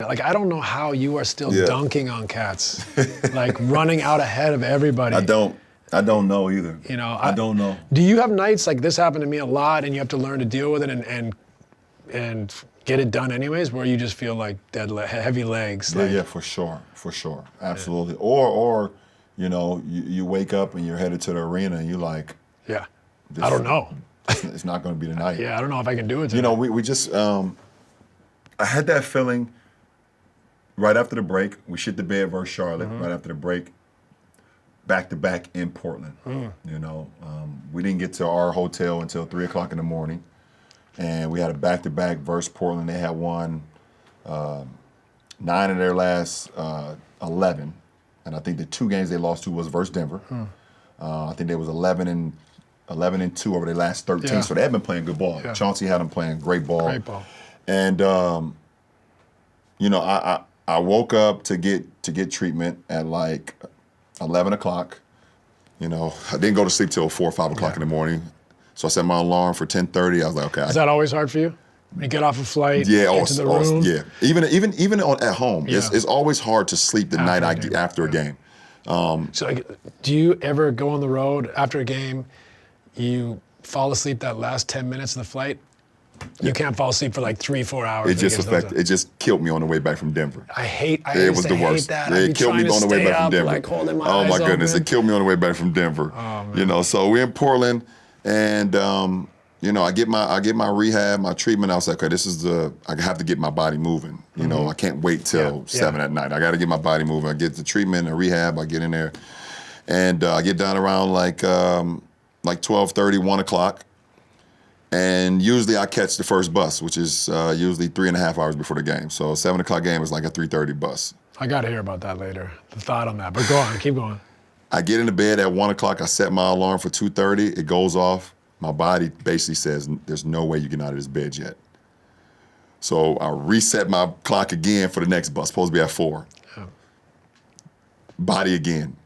Like, I don't know how you are still Yeah. dunking on cats, like running out ahead of everybody. I don't know either. You know, I don't know. Do you have nights like this happened to me a lot, and you have to learn to deal with it and get it done anyways, where you just feel like heavy legs? Yeah, like, yeah, for sure, absolutely. Yeah. Or you know, you wake up and you're headed to the arena and you're like, yeah, I don't know. It's not going to be the night. Yeah, I don't know if I can do it tonight. You know, we just, I had that feeling right after the break. We shit the bed versus Charlotte right after the break, back-to-back in Portland. You know, we didn't get to our hotel until 3 o'clock in the morning, and we had a back-to-back versus Portland. They had won 9 of their last 11, and I think the 2 games they lost to was versus Denver. I think they was 11 and 2 over their last 13, Yeah. so they have been playing good ball. Yeah. Chauncey had them playing great ball. Great ball. And you know, I woke up to get treatment at like 11 o'clock. You know, I didn't go to sleep till 4 or 5 o'clock in the morning. So I set my alarm for 10:30. I was like, okay. Is that always hard for you? When you get off a flight, Yeah, get to the room? yeah. Even at home, it's always hard to sleep the night after a game. So, like, do you ever go on the road after a game, you fall asleep that last 10 minutes of the flight? You can't fall asleep for like 3-4 hours. It just killed me on the way back from Denver. It was the worst. Yeah, it killed me on the way back from Denver. Like, holding my oh eyes my goodness, open. it killed me on the way back from Denver. Oh, man. You know, so we're in Portland, and you know, I get my rehab, my treatment. I was like, okay, I have to get my body moving. You know, I can't wait till 7 at night. I got to get my body moving. I get the treatment and rehab. I get in there, and I get down around like 12:30, 1 o'clock. And usually I catch the first bus, which is usually 3.5 hours before the game. So 7 o'clock game is like a 3:30 bus. I got to hear about that later, the thought on that. But go on, keep going. I get into bed at 1 o'clock. I set my alarm for 2:30. It goes off. My body basically says, there's no way you're getting out of this bed yet. So I reset my clock again for the next bus, supposed to be at 4. Yeah. Body again.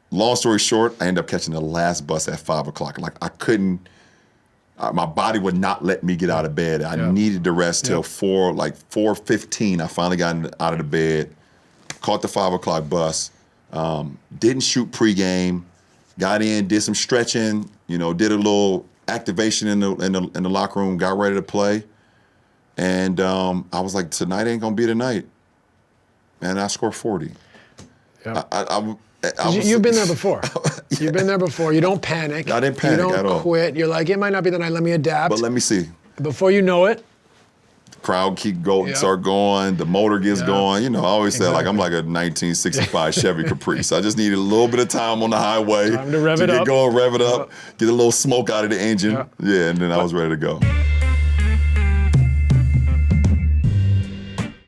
Long story short, I end up catching the last bus at 5 o'clock. Like I couldn't, my body would not let me get out of bed. I needed to rest till 4:15. I finally got out of the bed, caught the 5 o'clock bus, didn't shoot pregame, got in, did some stretching, you know, did a little activation in the locker room, got ready to play. And I was like, tonight ain't gonna be the night. And I scored 40. Yeah. You've been there before. You've been there before. You don't panic. I didn't panic at all. You don't quit. You're like, it might not be the night. Let me adapt. But let me see. Before you know it, crowd keep going, start going, the motor gets going. You know, I always say like I'm like a 1965 Chevy Caprice. I just needed a little bit of time on the highway time to rev it get up. going, rev it up, get a little smoke out of the engine. Yeah, and then I was ready to go.